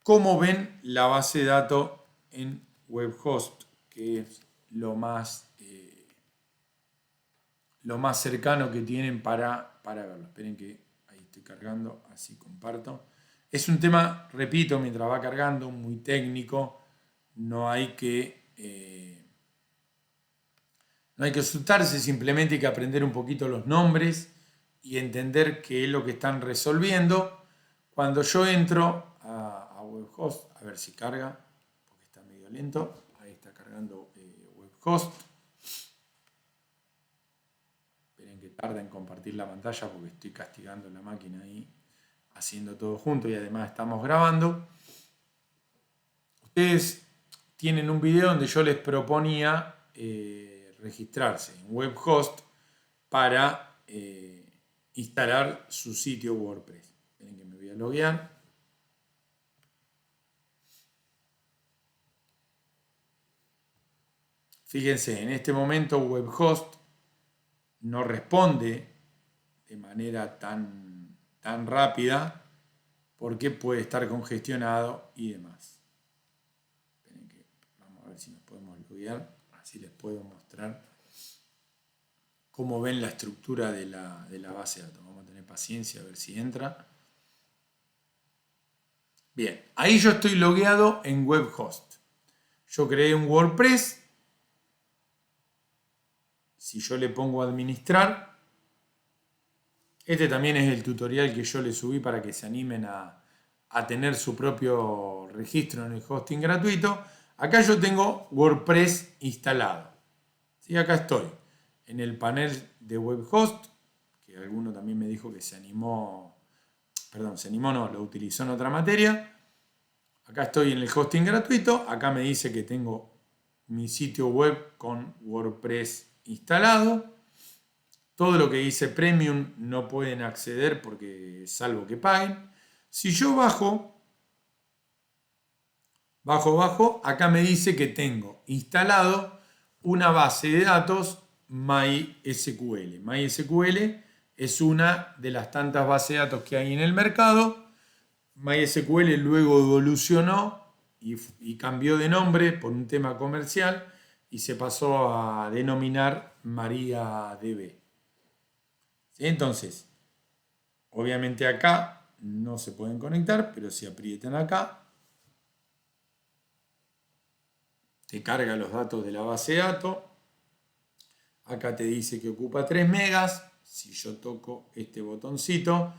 [SPEAKER 1] cómo ven la base de datos en WebHost, que es lo más cercano que tienen para verlo. Esperen que ahí estoy cargando, así comparto. Es un tema, repito, mientras va cargando, muy técnico. No hay que asustarse, simplemente hay que aprender un poquito los nombres y entender qué es lo que están resolviendo. Cuando yo entro a WebHost, a ver si carga, porque está medio lento. Ahí está cargando WebHost. Esperen que tarda en compartir la pantalla porque estoy castigando la máquina ahí, haciendo todo junto y además estamos grabando. Ustedes tienen un video donde yo les proponía registrarse en WebHost para instalar su sitio WordPress. Esperen que me voy a loguear. Fíjense, en este momento WebHost no responde de manera tan rápida porque puede estar congestionado y demás. Esperen que vamos a ver si nos podemos loguear, así les puedo mostrar cómo ven la estructura de la base de datos. Vamos a tener paciencia a ver si entra. Bien, ahí yo estoy logueado en WebHost. Yo creé un WordPress. Si yo le pongo administrar, este también es el tutorial que yo le subí para que se animen a tener su propio registro en el hosting gratuito. Acá yo tengo WordPress instalado. ¿Sí? Acá estoy en el panel de WebHost, que alguno también me dijo que se animó no, lo utilizó en otra materia. Acá estoy en el hosting gratuito, acá me dice que tengo mi sitio web con WordPress instalado. Todo lo que dice Premium no pueden acceder porque salvo que paguen. Si yo bajo, acá me dice que tengo instalado una base de datos MySQL. MySQL es una de las tantas bases de datos que hay en el mercado. MySQL luego evolucionó y cambió de nombre por un tema comercial y se pasó a denominar MariaDB. ¿Sí? Entonces, obviamente acá no se pueden conectar, pero si aprietan acá, te carga los datos de la base de datos. Acá te dice que ocupa 3 megas. Si yo toco este botoncito,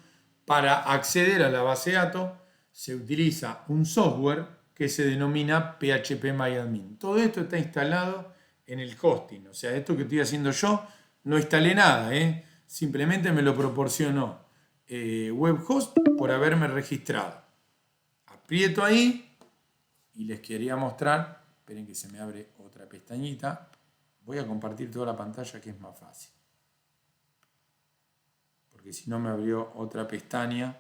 [SPEAKER 1] para acceder a la base de datos se utiliza un software que se denomina PHPMyAdmin. Todo esto está instalado en el hosting. O sea, esto que estoy haciendo yo, no instalé nada, simplemente me lo proporcionó WebHost por haberme registrado. Aprieto ahí y les quería mostrar. Esperen que se me abre otra pestañita. Voy a compartir toda la pantalla que es más fácil. Porque si no me abrió otra pestaña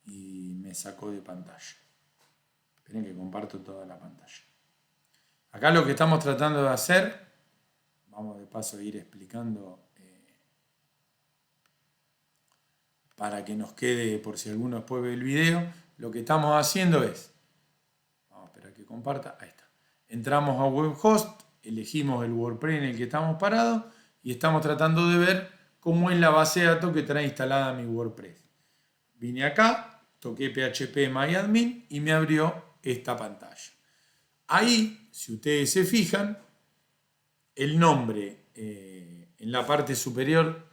[SPEAKER 1] y me sacó de pantalla. Esperen que comparto toda la pantalla. Acá lo que estamos tratando de hacer, vamos de paso a ir explicando para que nos quede, por si alguno después ve el video, lo que estamos haciendo es, vamos a esperar que comparta, ahí está. Entramos a WebHost, elegimos el WordPress en el que estamos parados y estamos tratando de ver cómo es la base de datos que trae instalada mi WordPress. Vine acá, toqué PHPMyAdmin y me abrió esta pantalla. Ahí, si ustedes se fijan, el nombre en la parte superior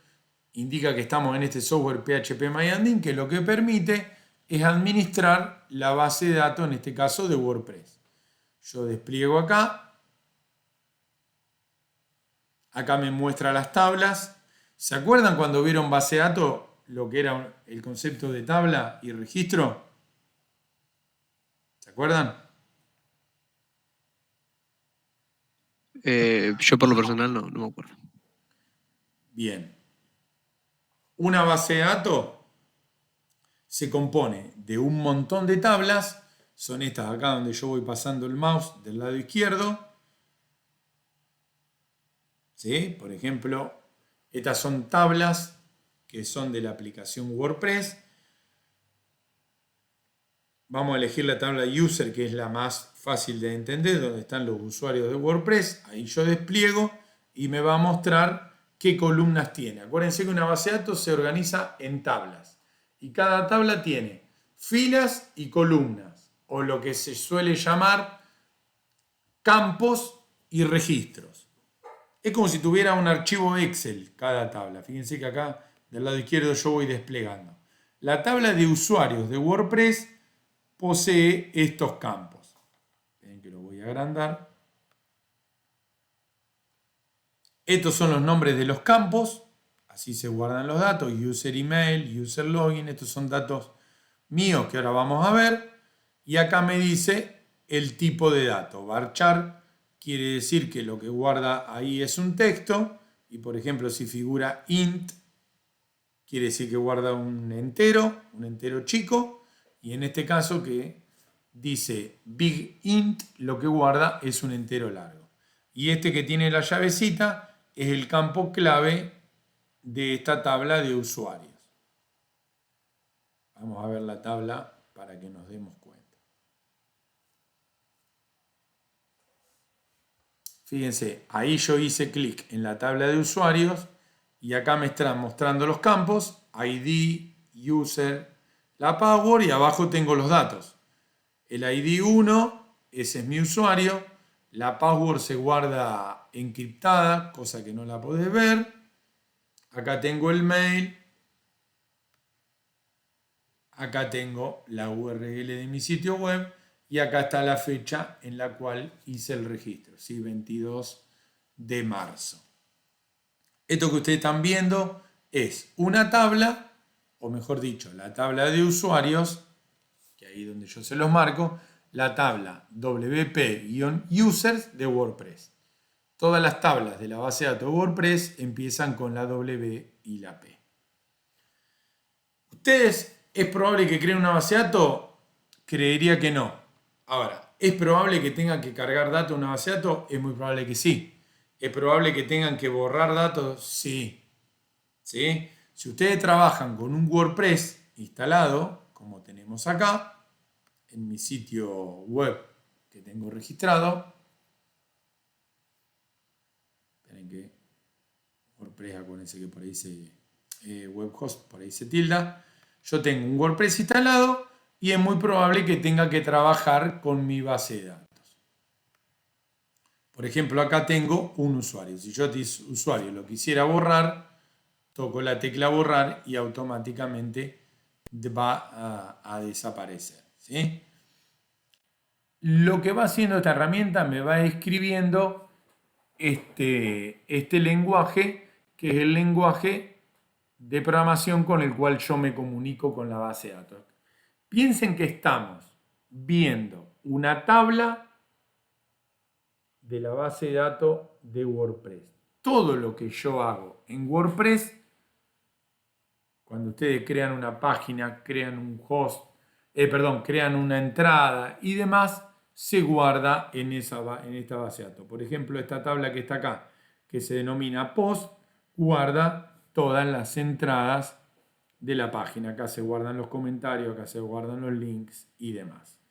[SPEAKER 1] indica que estamos en este software PHPMyAdmin, que lo que permite es administrar la base de datos, en este caso de WordPress. Yo despliego acá. Acá me muestra las tablas. ¿Se acuerdan cuando vieron base de datos lo que era el concepto de tabla y registro? ¿Se acuerdan?
[SPEAKER 3] Yo por lo personal no me acuerdo.
[SPEAKER 1] Bien. Una base de datos se compone de un montón de tablas. Son estas acá donde yo voy pasando el mouse del lado izquierdo. ¿Sí? Por ejemplo, estas son tablas que son de la aplicación WordPress. Vamos a elegir la tabla User, que es la más fácil de entender, donde están los usuarios de WordPress. Ahí yo despliego y me va a mostrar qué columnas tiene. Acuérdense que una base de datos se organiza en tablas. Y cada tabla tiene filas y columnas, o lo que se suele llamar campos y registros. Es como si tuviera un archivo Excel cada tabla. Fíjense que acá del lado izquierdo yo voy desplegando. La tabla de usuarios de WordPress posee estos campos. Ven que lo voy a agrandar. Estos son los nombres de los campos. Así se guardan los datos. User email, user login. Estos son datos míos que ahora vamos a ver. Y acá me dice el tipo de dato. Varchar quiere decir que lo que guarda ahí es un texto. Y por ejemplo, si figura int, quiere decir que guarda un entero chico. Y en este caso que dice big int, lo que guarda es un entero largo. Y este que tiene la llavecita es el campo clave de esta tabla de usuarios. Vamos a ver la tabla para que nos demos cuenta. Fíjense, ahí yo hice clic en la tabla de usuarios y acá me están mostrando los campos, ID, user, la password y abajo tengo los datos. El ID 1, ese es mi usuario. La password se guarda encriptada, cosa que no la podés ver. Acá tengo el mail. Acá tengo la URL de mi sitio web. Y acá está la fecha en la cual hice el registro, ¿sí? 22 de marzo. Esto que ustedes están viendo es una tabla, o mejor dicho, la tabla de usuarios, que ahí donde yo se los marco, la tabla WP-users de WordPress. Todas las tablas de la base de datos de WordPress empiezan con la W y la P. ¿Ustedes es probable que creen una base de datos? Creería que no. Ahora, ¿es probable que tengan que cargar datos en una base de datos? Es muy probable que sí. ¿Es probable que tengan que borrar datos? Sí. ¿Sí? Si ustedes trabajan con un WordPress instalado, como tenemos acá, en mi sitio web que tengo registrado, esperen que WordPress, acuérdense que por ahí se webhost, por ahí se tilda. Yo tengo un WordPress instalado y es muy probable que tenga que trabajar con mi base de datos. Por ejemplo, acá tengo un usuario. Si yo este usuario lo quisiera borrar, toco la tecla borrar y automáticamente va a desaparecer. ¿Sí? Lo que va haciendo esta herramienta me va escribiendo este lenguaje, que es el lenguaje de programación con el cual yo me comunico con la base de datos. Piensen que estamos viendo una tabla de la base de datos de WordPress. Todo lo que yo hago en WordPress, cuando ustedes crean una página, crean un host, crean una entrada y demás, se guarda en esta base de datos. Por ejemplo, esta tabla que está acá, que se denomina post, guarda todas las entradas de la página. Acá se guardan los comentarios, acá se guardan los links y demás.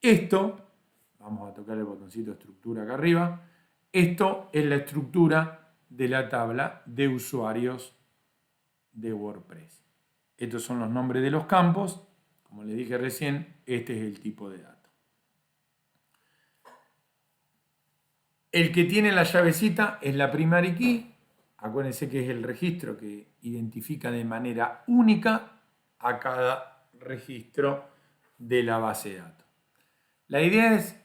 [SPEAKER 1] Esto, vamos a tocar el botoncito estructura acá arriba, esto es la estructura de la tabla de usuarios de WordPress. Estos son los nombres de los campos. Como les dije recién, este es el tipo de dato. El que tiene la llavecita es la primary key. Acuérdense que es el registro que identifica de manera única a cada registro de la base de datos. La idea es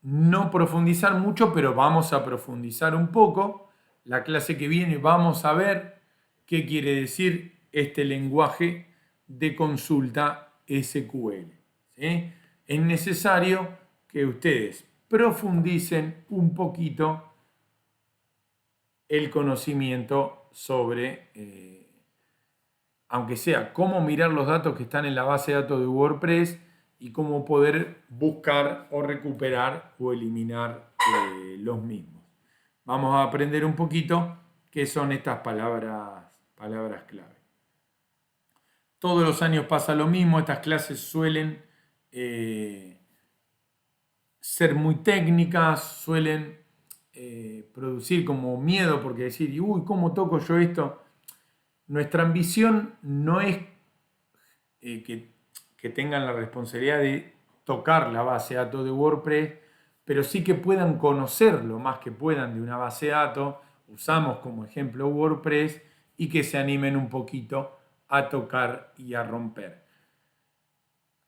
[SPEAKER 1] no profundizar mucho, pero vamos a profundizar un poco. La clase que viene vamos a ver qué quiere decir este lenguaje de consulta SQL. ¿Sí? Es necesario que ustedes profundicen un poquito el conocimiento sobre aunque sea cómo mirar los datos que están en la base de datos de WordPress y cómo poder buscar o recuperar o eliminar los mismos. Vamos a aprender un poquito qué son estas palabras clave. Todos los años pasa lo mismo, estas clases suelen ser muy técnicas, suelen producir como miedo porque decir, uy, ¿cómo toco yo esto? Nuestra ambición no es que tengan la responsabilidad de tocar la base de datos de WordPress, pero sí que puedan conocer lo más que puedan de una base de datos. Usamos como ejemplo WordPress y que se animen un poquito a tocar y a romper.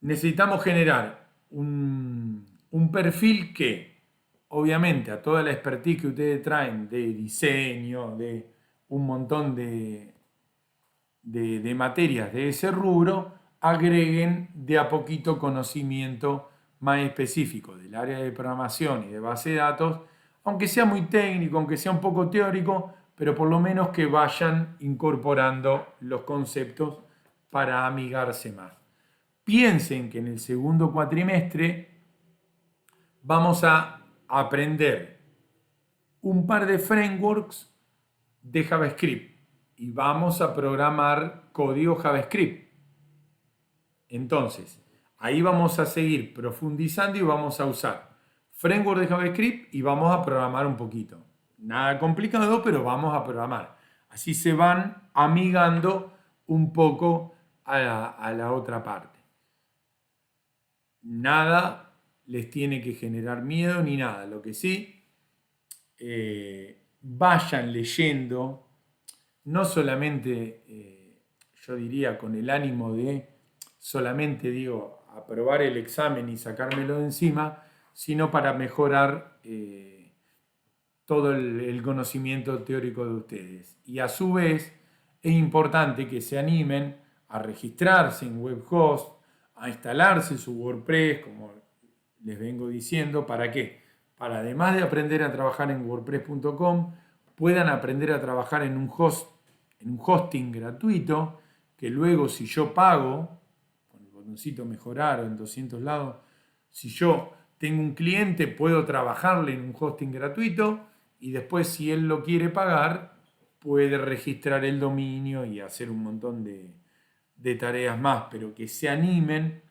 [SPEAKER 1] Necesitamos generar un perfil que, obviamente, a toda la expertise que ustedes traen de diseño, de un montón de materias de ese rubro, agreguen de a poquito conocimiento más específico del área de programación y de base de datos, aunque sea muy técnico, aunque sea un poco teórico, pero por lo menos que vayan incorporando los conceptos para amigarse más. Piensen que en el segundo cuatrimestre vamos a aprender un par de frameworks de JavaScript y vamos a programar código JavaScript. Entonces, ahí vamos a seguir profundizando y vamos a usar framework de JavaScript y vamos a programar un poquito. Nada complicado, pero vamos a programar. Así se van amigando un poco a la otra parte. Nada les tiene que generar miedo ni nada. Lo que sí, vayan leyendo, no solamente, yo diría, con el ánimo de solamente, aprobar el examen y sacármelo de encima, sino para mejorar todo el conocimiento teórico de ustedes. Y a su vez, es importante que se animen a registrarse en WebHost, a instalarse su WordPress, como les vengo diciendo. ¿Para qué? Para, además de aprender a trabajar en WordPress.com, puedan aprender a trabajar en un hosting gratuito, que luego, si yo pago, con el botoncito mejorar o en 200 lados, si yo tengo un cliente, puedo trabajarle en un hosting gratuito y después, si él lo quiere pagar, puede registrar el dominio y hacer un montón de tareas más, pero que se animen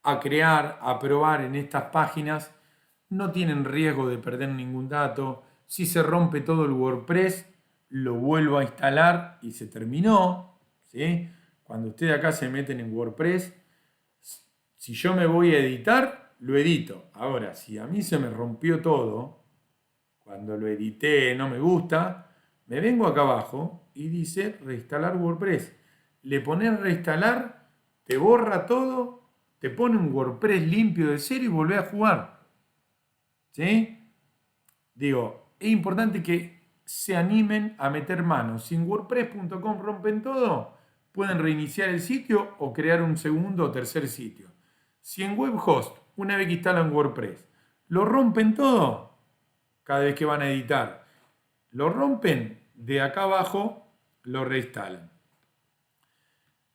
[SPEAKER 1] a crear, a probar en estas páginas. No tienen riesgo de perder ningún dato. Si se rompe todo el WordPress, lo vuelvo a instalar y se terminó, ¿sí? Cuando ustedes acá se meten en WordPress, si yo me voy a editar, lo edito. Ahora, si a mí se me rompió todo, cuando lo edité no me gusta, me vengo acá abajo y dice reinstalar WordPress. Le pones reinstalar, te borra todo, te pone un WordPress limpio de cero y volvés a jugar. ¿Sí? Es importante que se animen a meter mano. Si en WordPress.com rompen todo, pueden reiniciar el sitio o crear un segundo o tercer sitio. Si en WebHost, una vez que instalan WordPress, lo rompen todo, cada vez que van a editar, lo rompen, de acá abajo lo reinstalan.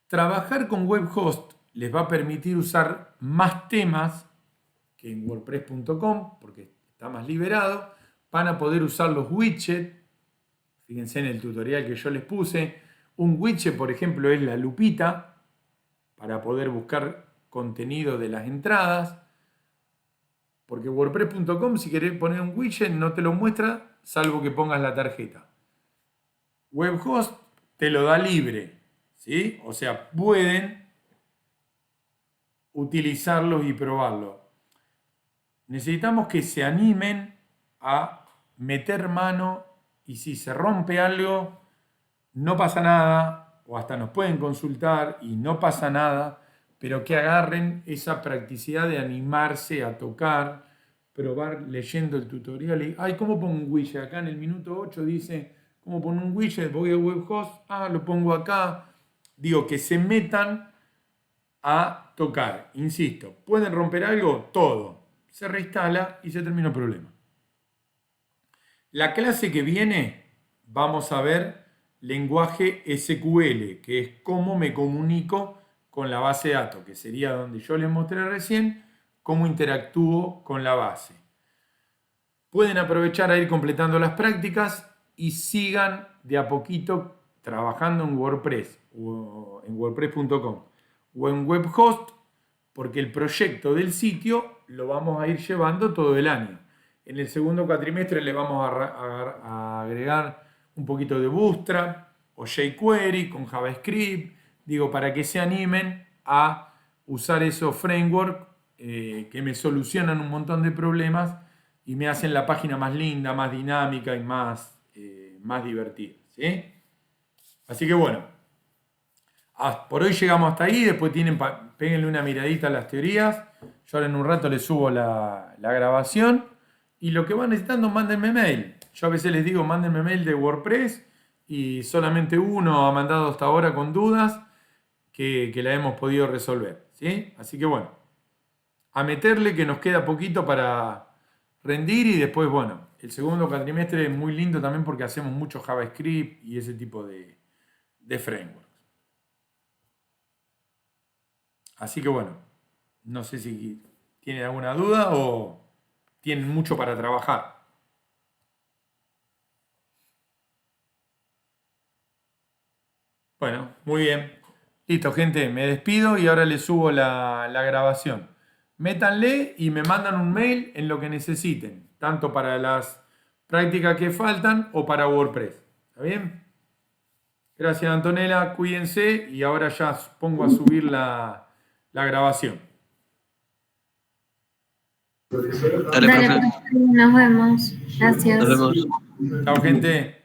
[SPEAKER 1] Trabajar con WebHost les va a permitir usar más temas que en WordPress.com, porque está más liberado. Van a poder usar los widgets. Fíjense en el tutorial que yo les puse. Un widget, por ejemplo, es la lupita para poder buscar contenido de las entradas. Porque WordPress.com, si querés poner un widget, no te lo muestra, salvo que pongas la tarjeta. WebHost te lo da libre, ¿sí? O sea, pueden utilizarlos y probarlos. Necesitamos que se animen a meter mano y si se rompe algo, no pasa nada, o hasta nos pueden consultar y no pasa nada, pero que agarren esa practicidad de animarse a tocar, probar leyendo el tutorial y, ¿cómo pongo un widget? Acá en el minuto 8 dice, ¿cómo pongo un widget? Voy a WebHost, lo pongo acá. Que se metan a tocar. Insisto, ¿pueden romper algo? Todo. Se reinstala y se termina el problema. La clase que viene vamos a ver lenguaje SQL, que es cómo me comunico con la base de datos, que sería donde yo les mostré recién, cómo interactúo con la base. Pueden aprovechar a ir completando las prácticas y sigan de a poquito trabajando en WordPress o en WordPress.com o en Webhost, porque el proyecto del sitio lo vamos a ir llevando todo el año. En el segundo cuatrimestre le vamos a agregar un poquito de Bootstrap o jQuery con JavaScript, digo, para que se animen a usar esos frameworks que me solucionan un montón de problemas y me hacen la página más linda, más dinámica y más divertida, ¿sí? Así que bueno, por hoy llegamos hasta ahí. Después péguenle una miradita a las teorías. Yo ahora en un rato les subo la grabación. Y lo que van necesitando, mándenme mail. Yo a veces les digo, mándenme mail de WordPress. Y solamente uno ha mandado hasta ahora con dudas que la hemos podido resolver, ¿sí? Así que bueno, a meterle, que nos queda poquito para rendir. Y después, bueno, el segundo cuatrimestre es muy lindo también porque hacemos mucho JavaScript y ese tipo de frameworks. Así que bueno, no sé si tienen alguna duda o tienen mucho para trabajar. Bueno, muy bien. Listo, gente, me despido y ahora les subo la grabación. Métanle y me mandan un mail en lo que necesiten, tanto para las prácticas que faltan o para WordPress. ¿Está bien? Gracias, Antonella, cuídense y ahora ya pongo a subir la grabación.
[SPEAKER 3] Dale, profe.
[SPEAKER 2] Nos vemos. Gracias.
[SPEAKER 3] Nos vemos.
[SPEAKER 1] Chao, gente.